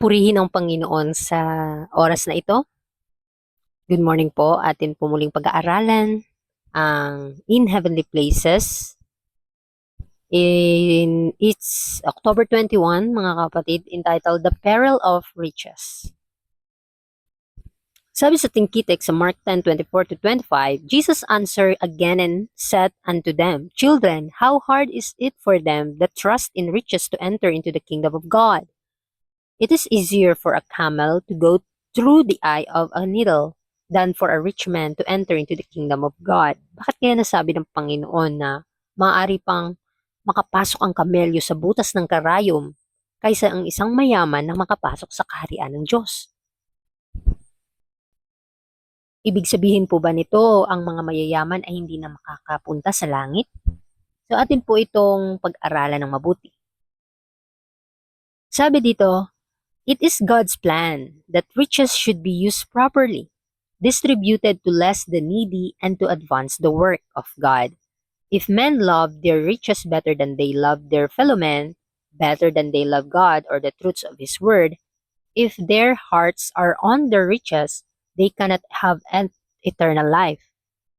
Purihin ang Panginoon sa oras na ito. Good morning po, atin po muling pag-aaralan ang In Heavenly Places. It's October 21, mga kapatid, entitled The Peril of Riches. Sabi sa tingkitek sa Mark 10:24-25, Jesus answered again and said unto them, Children, how hard is it for them that trust in riches to enter into the kingdom of God? It is easier for a camel to go through the eye of a needle than for a rich man to enter into the kingdom of God. Bakit kaya nasabi ng Panginoon na maaari pang makapasok ang kamelyo sa butas ng karayom kaysa ang isang mayaman na makapasok sa kaharian ng Diyos? Ibig sabihin po ba nito ang mga mayayaman ay hindi na makakapunta sa langit? So atin po itong pag-aralan ng mabuti. Sabi dito, it is God's plan that riches should be used properly, distributed to less the needy and to advance the work of God. If men love their riches better than they love their fellow men, better than they love God or the truths of His Word, if their hearts are on their riches, they cannot have an eternal life.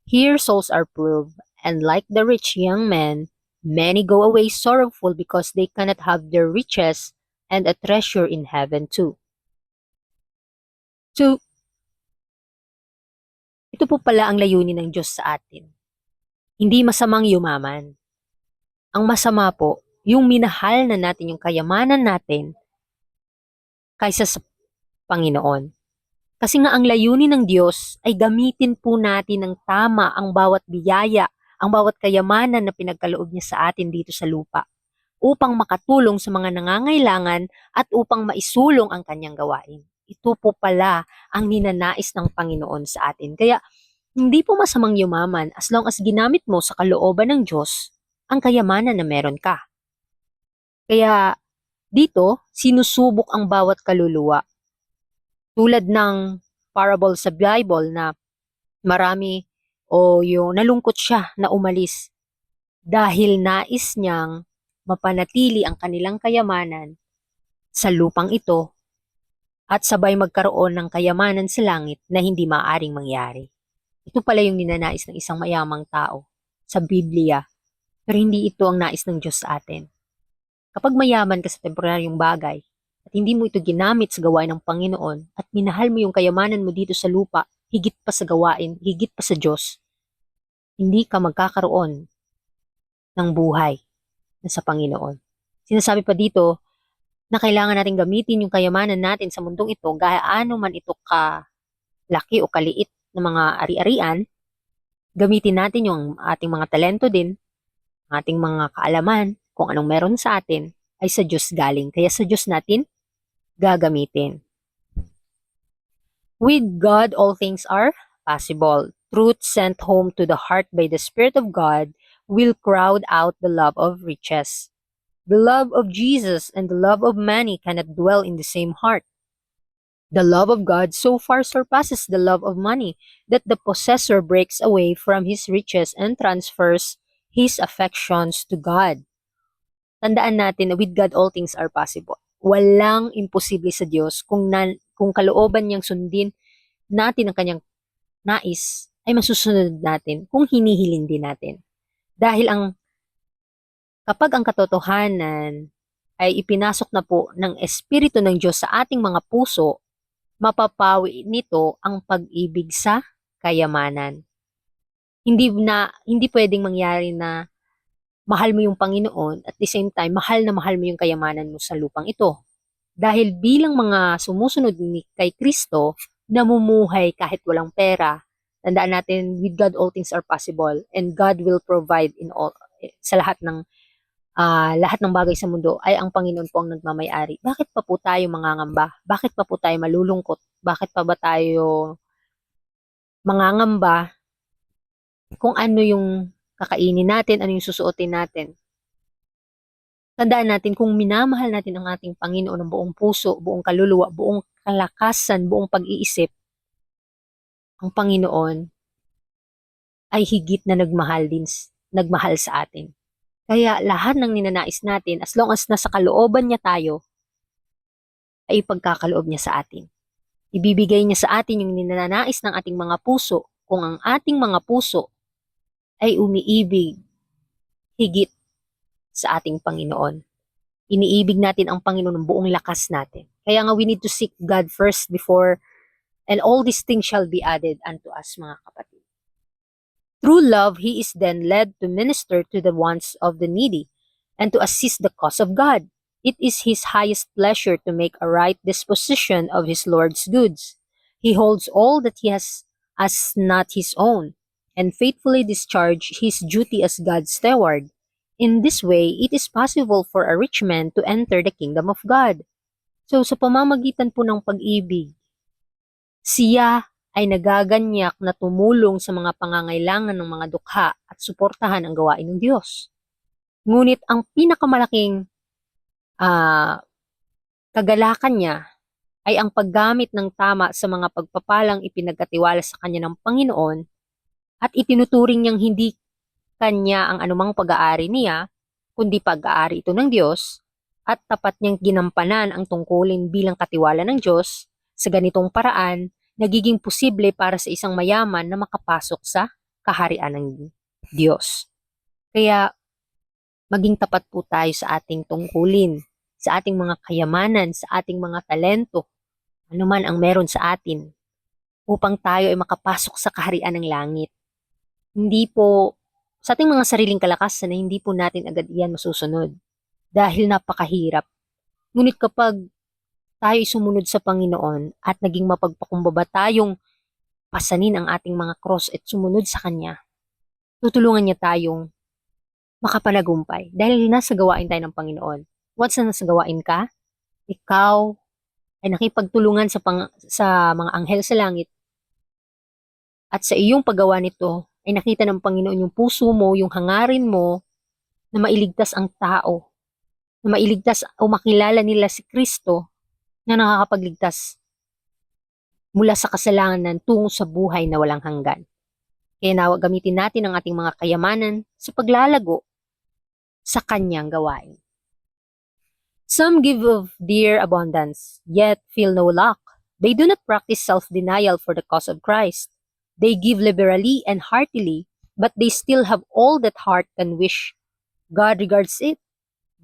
Here souls are proved, and like the rich young men, many go away sorrowful because they cannot have their riches and a treasure in heaven too. So, ito po pala ang layunin ng Diyos sa atin. Hindi masamang yumaman. Ang masama po, yung minahal na natin yung kayamanan natin kaysa sa Panginoon. Kasi nga ang layunin ng Diyos ay gamitin po natin ng tama ang bawat biyaya, ang bawat kayamanan na pinagkaloob niya sa atin dito sa lupa upang makatulong sa mga nangangailangan at upang maisulong ang kanyang gawain. Ito po pala ang ninanais ng Panginoon sa atin. Kaya hindi po masamang yumaman as long as ginamit mo sa kalooban ng Diyos ang kayamanan na meron ka. Kaya dito, sinusubok ang bawat kaluluwa. Tulad ng parable sa Bible na marami o yung nalungkot siya na umalis dahil nais niyang mapanatili ang kanilang kayamanan sa lupang ito at sabay magkaroon ng kayamanan sa langit na hindi maaaring mangyari. Ito pala yung ninanais ng isang mayamang tao sa Biblia, pero hindi ito ang nais ng Diyos sa atin. Kapag mayaman ka sa temporaryong bagay at hindi mo ito ginamit sa gawain ng Panginoon at minahal mo yung kayamanan mo dito sa lupa, higit pa sa gawain, higit pa sa Diyos, hindi ka magkakaroon ng buhay na sa Panginoon. Sinasabi pa dito na kailangan natin gamitin yung kayamanan natin sa mundong ito, gaano man ito kalaki o kaliit na mga ari-arian, gamitin natin yung ating mga talento din, ating mga kaalaman, kung anong meron sa atin, ay sa Diyos galing. Kaya sa Diyos natin gagamitin. With God, all things are possible. Truth sent home to the heart by the Spirit of God will crowd out the love of riches. The love of Jesus and the love of money cannot dwell in the same heart. The love of God so far surpasses the love of money that the possessor breaks away from his riches and transfers his affections to God. Tandaan natin na with God all things are possible. Walang imposible sa Diyos kung kalooban niyang sundin natin ang kanyang nais, ay masusunod natin kung hinihiling din natin. Dahil kapag ang katotohanan ay ipinasok na po ng Espiritu ng Diyos sa ating mga puso, mapapawi nito ang pag-ibig sa kayamanan. Hindi pwedeng mangyari na mahal mo yung Panginoon at the same time, mahal na mahal mo yung kayamanan mo sa lupang ito. Dahil bilang mga sumusunod kay Kristo, namumuhay kahit walang pera, tandaan natin, with God all things are possible and God will provide in all, sa lahat ng bagay sa mundo ay ang Panginoon po ang nagmamay-ari. Bakit pa po tayo mangangamba? Bakit pa po tayo malulungkot? Bakit pa ba tayo mangangamba kung ano yung kakainin natin, ano yung susuotin natin? Tandaan natin, kung minamahal natin ang ating Panginoon ng buong puso, buong kaluluwa, buong kalakasan, buong pag-iisip, ang Panginoon ay higit na nagmahal sa atin. Kaya lahat ng ninanais natin, as long as nasa kalooban niya tayo, ay ipagkakaloob niya sa atin. Ibibigay niya sa atin yung ninanais ng ating mga puso kung ang ating mga puso ay umiibig higit sa ating Panginoon. Iniibig natin ang Panginoon ng buong lakas natin. Kaya nga we need to seek God first before, and all these things shall be added unto us, mga kapatid. Through love, he is then led to minister to the wants of the needy and to assist the cause of God. It is his highest pleasure to make a right disposition of his Lord's goods. He holds all that he has as not his own, and faithfully discharge his duty as God's steward. In this way, it is possible for a rich man to enter the kingdom of God. So, sa pamamagitan po ng pag-ibig, siya ay nagaganyak na tumulong sa mga pangangailangan ng mga dukha at suportahan ang gawain ng Diyos. Ngunit ang pinakamalaking kagalakan niya ay ang paggamit ng tama sa mga pagpapalang ipinagkatiwala sa kanya ng Panginoon at itinuturing niyang hindi kanya ang anumang pag-aari niya, kundi pag-aari ito ng Diyos, at tapat niyang ginampanan ang tungkulin bilang katiwala ng Diyos. Sa ganitong paraan, nagiging posible para sa isang mayaman na makapasok sa kaharian ng Diyos. Kaya, maging tapat po tayo sa ating tungkulin, sa ating mga kayamanan, sa ating mga talento, anuman ang meron sa atin, upang tayo ay makapasok sa kaharian ng langit. Hindi po, sa ating mga sariling kalakasan na hindi po natin agad iyan masusunod, dahil napakahirap. Ngunit kapag tayo sumunod sa Panginoon at naging mapagpakumbaba tayong pasanin ang ating mga cross at sumunod sa Kanya, tutulungan niya tayong makapanagumpay dahil nasa gawain tayo ng Panginoon. Once na nasa gawain ka, ikaw ay nakipagtulungan sa mga anghel sa langit, at sa iyong paggawa nito ay nakita ng Panginoon yung puso mo, yung hangarin mo na mailigtas ang tao, na mailigtas o makilala nila si Kristo na nakakapagligtas mula sa kasalanan tungo sa buhay na walang hanggan. Kaya gamitin natin ang ating mga kayamanan sa paglalago sa Kanyang gawain. Some give of dear abundance, yet feel no lack. They do not practice self-denial for the cause of Christ. They give liberally and heartily, but they still have all that heart can wish. God regards it.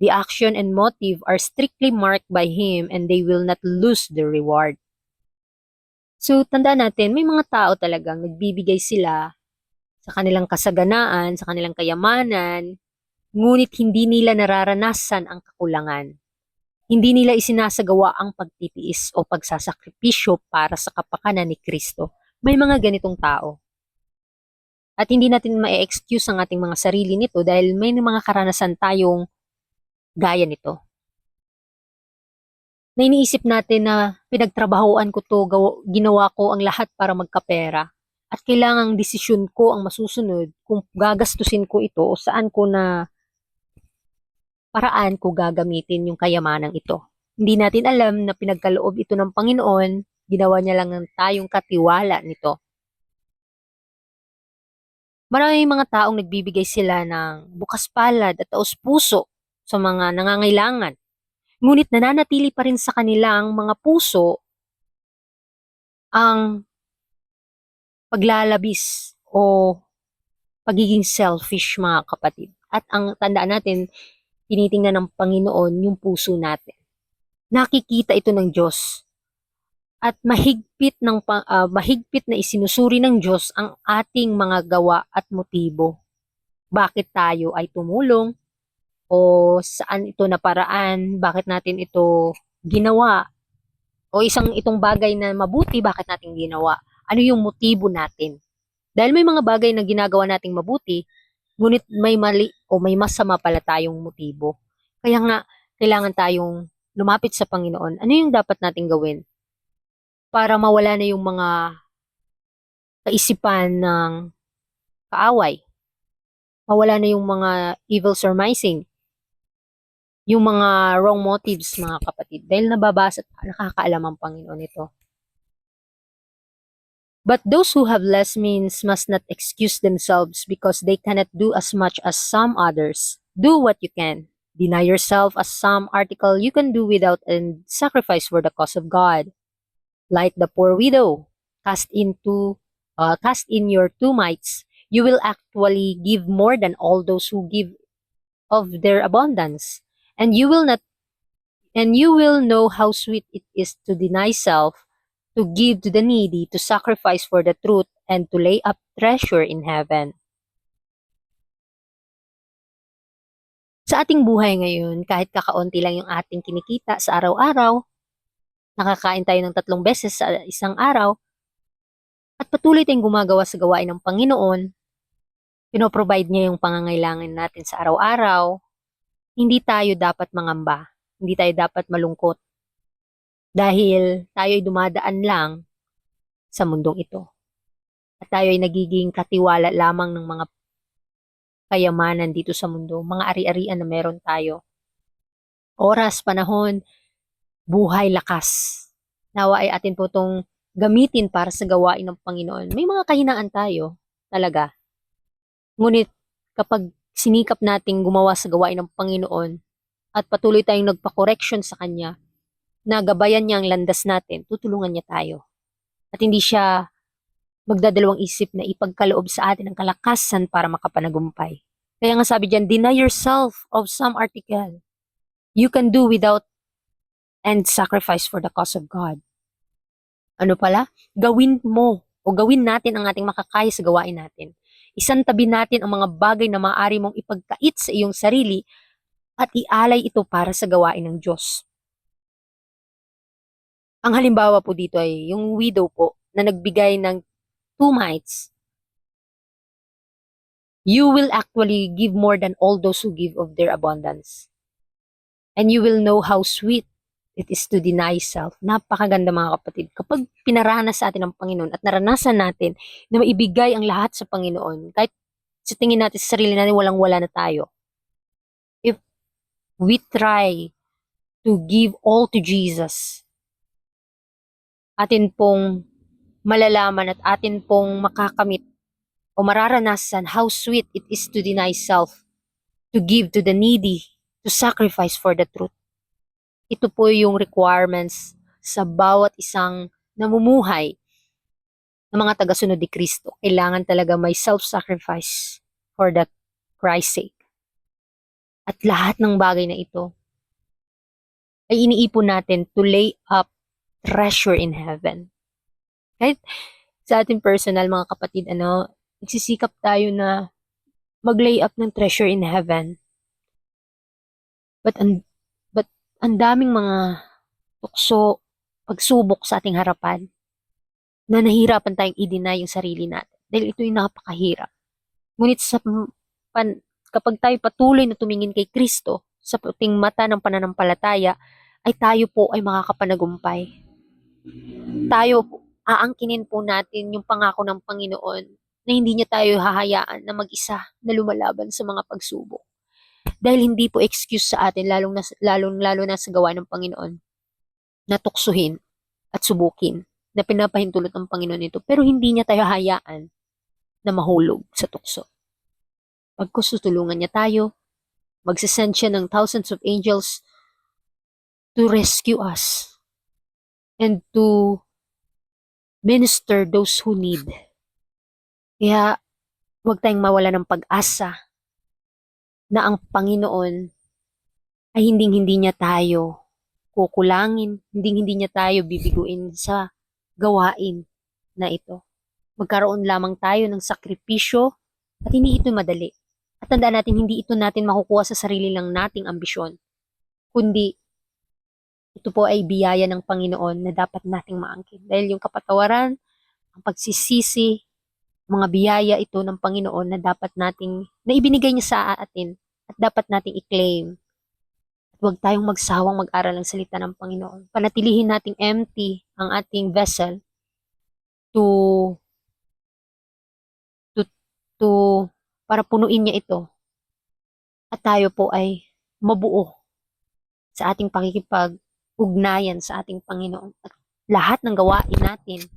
The action and motive are strictly marked by Him, and they will not lose the reward. So, tandaan natin, may mga tao talagang nagbibigay sila sa kanilang kasaganaan, sa kanilang kayamanan, ngunit hindi nila nararanasan ang kakulangan. Hindi nila isinasagawa ang pagtitiis o pagsasakripisyo para sa kapakanan ni Kristo. May mga ganitong tao. At hindi natin ma-excuse ang ating mga sarili nito dahil may mga karanasan tayong gaya nito. Na iniisip natin na pinagtrabahoan ko to, ginawa ko ang lahat para magkapera. At kailangang desisyon ko ang masusunod kung gagastusin ko ito o saan ko na paraan ko gagamitin yung kayamanang ito. Hindi natin alam na pinagkaloob ito ng Panginoon, ginawa niya lang ng tayong katiwala nito. Maraming mga taong nagbibigay sila ng bukas palad at taos puso sa mga nangangailangan. Ngunit nananatili pa rin sa kanilang mga puso ang paglalabis o pagiging selfish, mga kapatid. At ang tandaan natin, tinitingnan ng Panginoon yung puso natin. Nakikita ito ng Diyos. At mahigpit na isinusuri ng Diyos ang ating mga gawa at motibo. Bakit tayo ay tumulong? O saan ito na paraan? Bakit natin ito ginawa? O itong bagay na mabuti, bakit natin ginawa? Ano yung motibo natin? Dahil may mga bagay na ginagawa nating mabuti, ngunit may mali o may masama pala tayong motibo. Kaya nga, kailangan tayong lumapit sa Panginoon. Ano yung dapat nating gawin? Para mawala na yung mga kaisipan ng kaaway. Mawala na yung mga evil surmising. Yung mga wrong motives, mga kapatid. Dahil nababasa at nakakaalam ang Panginoon ito. But those who have less means must not excuse themselves because they cannot do as much as some others. Do what you can. Deny yourself as some article you can do without and sacrifice for the cause of God. Like the poor widow, cast in your two mites. You will actually give more than all those who give of their abundance, and you will know how sweet it is to deny self, to give to the needy, to sacrifice for the truth, and to lay up treasure in heaven. Sa ating buhay ngayon, kahit kakaunti lang yung ating kinikita sa araw-araw, nakakain tayo ng 3 beses sa isang araw, at patuloy tayong gumagawa sa gawain ng Panginoon, pinoprovide niya yung pangangailangan natin sa araw-araw, hindi tayo dapat mangamba, hindi tayo dapat malungkot, dahil tayo ay dumadaan lang sa mundong ito. At tayo ay nagiging katiwala lamang ng mga kayamanan dito sa mundo, mga ari-arian na meron tayo. Oras, panahon, buhay, lakas. Nawa ay atin po itong gamitin para sa gawain ng Panginoon. May mga kahinaan tayo, talaga. Ngunit kapag sinikap nating gumawa sa gawain ng Panginoon at patuloy tayong nagpa-correction sa Kanya, na gabayan niya ang landas natin, tutulungan niya tayo. At hindi siya magdadalawang isip na ipagkaloob sa atin ang kalakasan para makapanagumpay. Kaya nga sabi diyan, deny yourself of some article you can do without and sacrifice for the cause of God. Ano pala? Gawin mo o gawin natin ang ating makakaya sa gawain natin. Isantabi natin ang mga bagay na maaari mong ipagkait sa iyong sarili at ialay ito para sa gawain ng Diyos. Ang halimbawa po dito ay yung widow po na nagbigay ng 2 mites. You will actually give more than all those who give of their abundance. And you will know how sweet it is to deny self. Napakaganda mga kapatid. Kapag pinaranas sa atin ng Panginoon at naranasan natin na maibigay ang lahat sa Panginoon, kahit sa tingin natin sa sarili natin walang-wala na tayo. If we try to give all to Jesus, atin pong malalaman at atin pong makakamit o mararanasan how sweet it is to deny self, to give to the needy, to sacrifice for the truth. Ito po yung requirements sa bawat isang namumuhay ng mga tagasunod ni Kristo. Kailangan talaga may self-sacrifice for the Christ's sake. At lahat ng bagay na ito ay iniipon natin to lay up treasure in heaven. Kahit sa ating personal mga kapatid, nagsisikap tayo na mag-lay up ng treasure in heaven. But ang daming mga tukso, pagsubok sa ating harapan na nahihirapan tayong i-deny yung sarili natin. Dahil ito yung napakahirap. Ngunit kapag tayo patuloy na tumingin kay Kristo sa ating mata ng pananampalataya, ay tayo po ay makakapanagumpay. Tayo aangkinin po natin yung pangako ng Panginoon na hindi niya tayo hahayaan na mag-isa na lumalaban sa mga pagsubok. Dahil hindi po excuse sa atin, lalo na sa gawa ng Panginoon, na tuksuhin at subukin, na pinapahintulot ng Panginoon ito. Pero hindi niya tayo hayaan na mahulog sa tukso. Pagkus tutulungan niya tayo, magsasend siya ng thousands of angels to rescue us and to minister those who need. Kaya huwag tayong mawala ng pag-asa na ang Panginoon ay hindi niya tayo kukulangin, hindi niya tayo bibiguin sa gawain na ito. Magkaroon lamang tayo ng sakripisyo at hindi ito madali. At tandaan natin, hindi ito natin makukuha sa sarili lang nating ambisyon, kundi ito po ay biyaya ng Panginoon na dapat nating maangkin. Dahil yung kapatawaran, ang pagsisisi, mga biyaya ito ng Panginoon na dapat nating, na ibinigay niya sa atin at dapat nating i-claim. At huwag tayong magsawang mag-aral ng salita ng Panginoon. Panatilihin nating empty ang ating vessel to para punuin niya ito. At tayo po ay mabuo sa ating pakikipag-ugnayan sa ating Panginoon. At lahat ng gawain natin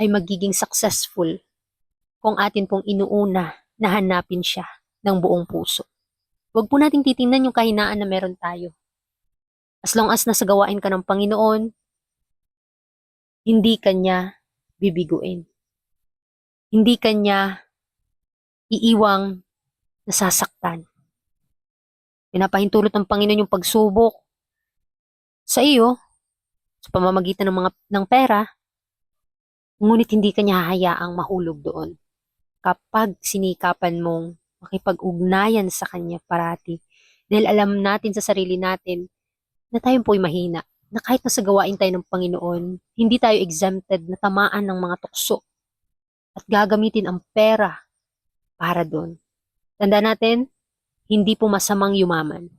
ay magiging successful kung atin pong inuuna na hanapin siya ng buong puso. Huwag po nating titingnan yung kahinaan na meron tayo. As long as nasa gawain ka ng Panginoon, hindi kanya bibiguin. Hindi kanya iiwang nasasaktan. Pinapahintulot ng Panginoon yung pagsubok sa iyo sa pamamagitan ng pera, ngunit hindi kanya hahayaang mahulog doon. Kapag sinikapan mong makipag-ugnayan sa kanya parati, dahil alam natin sa sarili natin na tayo po'y mahina, na kahit nasa gawain tayo ng Panginoon, hindi tayo exempted na tamaan ng mga tukso at gagamitin ang pera para doon. Tanda natin, hindi po masamang yumaman.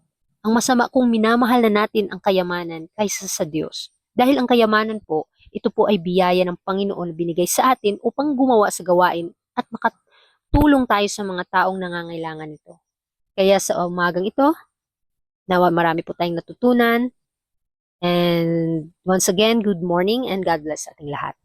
Ang masama kung minamahal na natin ang kayamanan kaysa sa Diyos. Dahil ang kayamanan po, ito po ay biyaya ng Panginoon na binigay sa atin upang gumawa sa gawain at makatulong tayo sa mga taong nangangailangan nito. Kaya sa umagang ito, nawa marami po tayong natutunan. And once again, good morning and God bless ating lahat.